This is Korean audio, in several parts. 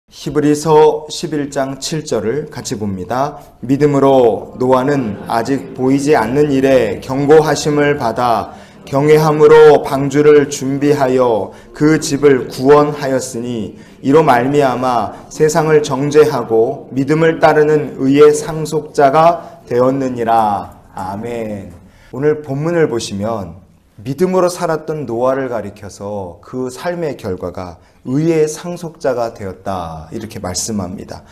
히브리서 11장 7절을 같이 봅니다. 믿음으로 노아는 아직 보이지 않는 일에 경고하심을 받아 경외함으로 방주를 준비하여 그 집을 구원하였으니 이로 말미암아 세상을 정죄하고 믿음을 따르는 의의 상속자가 되었느니라. 아멘. 오늘 본문을 보시면 믿음으로 살았던 노아를 가리켜서 그 삶의 결과가 의의 상속자가 되었다 이렇게 말씀합니다.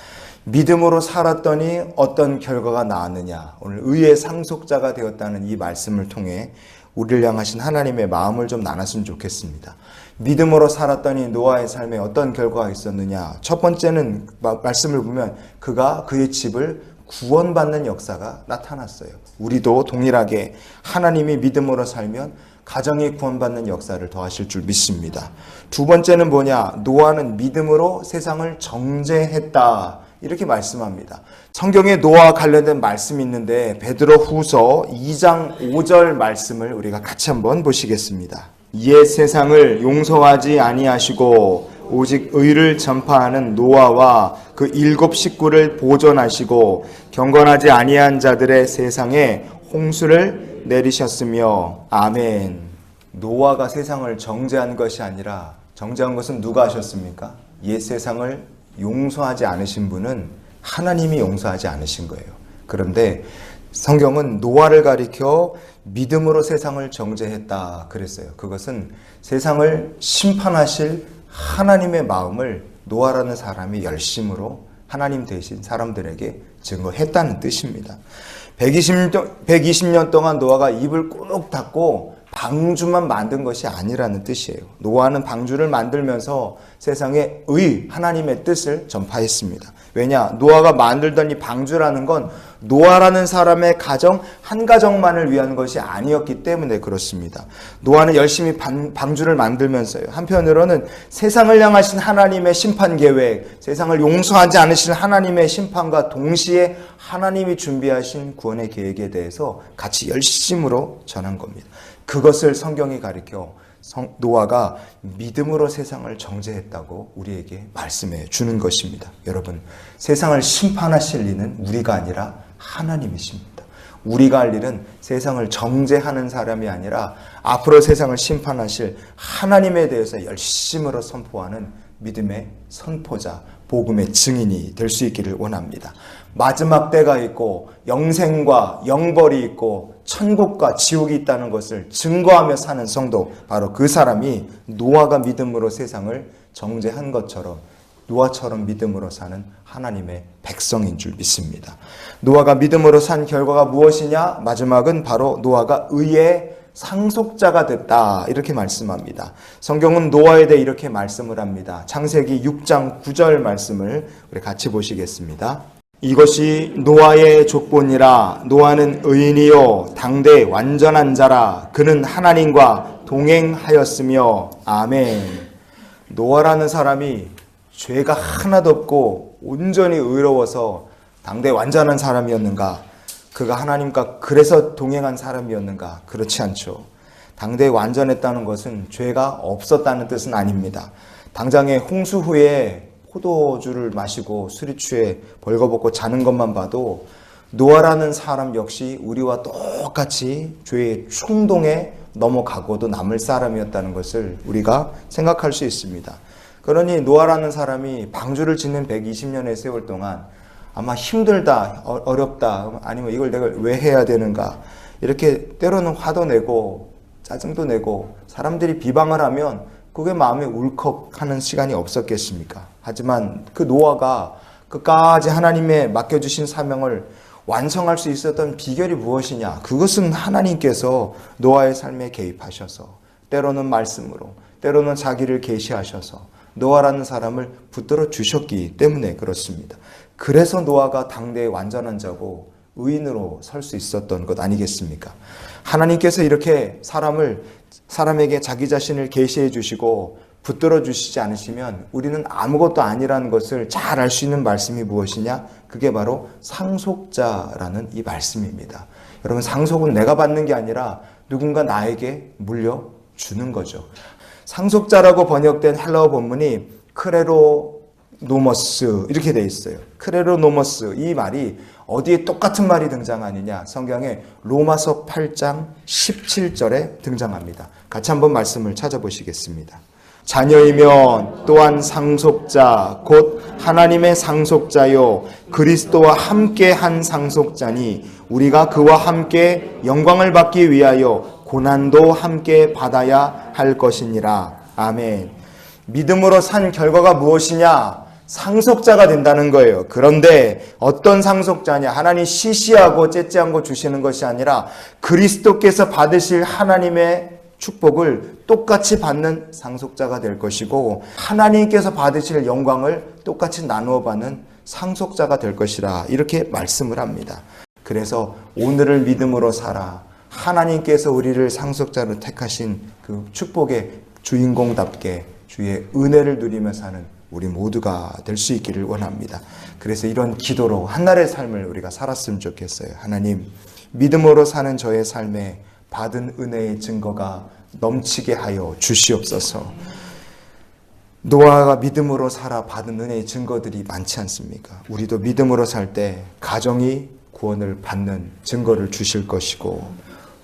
믿음으로 살았더니 어떤 결과가 나왔느냐, 오늘 의의 상속자가 되었다는 이 말씀을 통해 우리를 향하신 하나님의 마음을 좀 나눴으면 좋겠습니다. 믿음으로 살았더니 노아의 삶에 어떤 결과가 있었느냐, 첫 번째는 말씀을 보면 그가 그의 집을 구원받는 역사가 나타났어요. 우리도 동일하게 하나님이 믿음으로 살면 가정이 구원받는 역사를 더하실 줄 믿습니다. 두 번째는 뭐냐? 노아는 믿음으로 세상을 정죄했다 이렇게 말씀합니다. 성경에 노아와 관련된 말씀이 있는데 베드로후서 2장 5절 말씀을 우리가 같이 한번 보시겠습니다. 옛 세상을 용서하지 아니하시고 오직 의를 전파하는 노아와 그 7 식구를 보존하시고 경건하지 아니한 자들의 세상에 홍수를 내리셨으며. 아멘. 노아가 세상을 정죄한 것이 아니라 정죄한 것은 누가 하셨습니까? 옛 세상을 용서하지 않으신 분은 하나님이 용서하지 않으신 거예요. 그런데 성경은 노아를 가리켜 믿음으로 세상을 정죄했다 그랬어요. 그것은 세상을 심판하실 하나님의 마음을 노아라는 사람이 열심으로 하나님 대신 사람들에게 증거했다는 뜻입니다. 120년 동안 노아가 입을 꾹 닫고 방주만 만든 것이 아니라는 뜻이에요. 노아는 방주를 만들면서 세상에 하나님의 뜻을 전파했습니다. 왜냐? 노아가 만들던 이 방주라는 건 노아라는 사람의 가정 한 가정만을 위한 것이 아니었기 때문에 그렇습니다. 노아는 열심히 방주를 만들면서요, 한편으로는 세상을 향하신 하나님의 심판 계획, 세상을 용서하지 않으신 하나님의 심판과 동시에 하나님이 준비하신 구원의 계획에 대해서 같이 열심으로 전한 겁니다. 그것을 성경이 가리켜 노아가 믿음으로 세상을 정죄했다고 우리에게 말씀해 주는 것입니다. 여러분, 세상을 심판하실 이는 우리가 아니라 하나님이십니다. 우리가 할 일은 세상을 정죄하는 사람이 아니라 앞으로 세상을 심판하실 하나님에 대해서 열심으로 선포하는 믿음의 선포자, 복음의 증인이 될 수 있기를 원합니다. 마지막 때가 있고 영생과 영벌이 있고 천국과 지옥이 있다는 것을 증거하며 사는 성도, 바로 그 사람이 노아가 믿음으로 세상을 정죄한 것처럼 노아처럼 믿음으로 사는 하나님의 백성인 줄 믿습니다. 노아가 믿음으로 산 결과가 무엇이냐? 마지막은 바로 노아가 의의 상속자가 됐다 이렇게 말씀합니다. 성경은 노아에 대해 이렇게 말씀을 합니다. 창세기 6장 9절 말씀을 우리 같이 보시겠습니다. 이것이 노아의 족본이라. 노아는 의인이요 당대 완전한 자라. 그는 하나님과 동행하였으며. 아멘. 노아라는 사람이 죄가 하나도 없고 온전히 의로워서 당대 완전한 사람이었는가? 그가 하나님과 그래서 동행한 사람이었는가? 그렇지 않죠. 당대에 완전했다는 것은 죄가 없었다는 뜻은 아닙니다. 당장에 홍수 후에 포도주를 마시고 술이 취해 벌거벗고 자는 것만 봐도 노아라는 사람 역시 우리와 똑같이 죄의 충동에 넘어가고도 남을 사람이었다는 것을 우리가 생각할 수 있습니다. 그러니 노아라는 사람이 방주를 짓는 120년의 세월 동안 아마 힘들다, 어렵다, 아니면 이걸 내가 왜 해야 되는가, 이렇게 때로는 화도 내고 짜증도 내고 사람들이 비방을 하면 그게 마음에 울컥하는 시간이 없었겠습니까? 하지만 그 노아가 끝까지 하나님의 맡겨주신 사명을 완성할 수 있었던 비결이 무엇이냐? 그것은 하나님께서 노아의 삶에 개입하셔서 때로는 말씀으로, 때로는 자기를 계시하셔서 노아라는 사람을 붙들어 주셨기 때문에 그렇습니다. 그래서 노아가 당대의 완전한 자고 의인으로 설 수 있었던 것 아니겠습니까? 하나님께서 이렇게 사람에게 자기 자신을 계시해 주시고 붙들어 주시지 않으시면 우리는 아무것도 아니라는 것을 잘 알 수 있는 말씀이 무엇이냐? 그게 바로 상속자라는 이 말씀입니다. 여러분, 상속은 내가 받는 게 아니라 누군가 나에게 물려주는 거죠. 상속자라고 번역된 헬라어 본문이 크레로 노머스 이렇게 돼 있어요. 크레로노머스, 이 말이 어디에 똑같은 말이 등장하느냐? 성경에 로마서 8장 17절에 등장합니다. 같이 한번 말씀을 찾아보시겠습니다. 자녀이면 또한 상속자 곧 하나님의 상속자요 그리스도와 함께 한 상속자니 우리가 그와 함께 영광을 받기 위하여 고난도 함께 받아야 할 것이니라. 아멘. 믿음으로 산 결과가 무엇이냐? 상속자가 된다는 거예요. 그런데 어떤 상속자냐? 하나님 시시하고 째째한 거 주시는 것이 아니라 그리스도께서 받으실 하나님의 축복을 똑같이 받는 상속자가 될 것이고 하나님께서 받으실 영광을 똑같이 나누어 받는 상속자가 될 것이라 이렇게 말씀을 합니다. 그래서 오늘을 믿음으로 살아 하나님께서 우리를 상속자로 택하신 그 축복의 주인공답게 주의 은혜를 누리며 사는 우리 모두가 될 수 있기를 원합니다. 그래서 이런 기도로 한날의 삶을 우리가 살았으면 좋겠어요. 하나님, 믿음으로 사는 저의 삶에 받은 은혜의 증거가 넘치게 하여 주시옵소서. 노아가 믿음으로 살아 받은 은혜의 증거들이 많지 않습니까? 우리도 믿음으로 살 때 가정이 구원을 받는 증거를 주실 것이고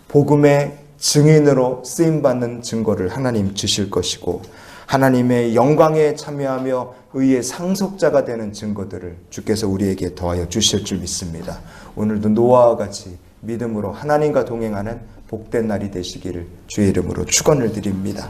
복음의 증인으로 쓰임받는 증거를 하나님 주실 것이고 하나님의 영광에 참여하며 의의 상속자가 되는 증거들을 주께서 우리에게 더하여 주실 줄 믿습니다. 오늘도 노아와 같이 믿음으로 하나님과 동행하는 복된 날이 되시기를 주의 이름으로 축원을 드립니다.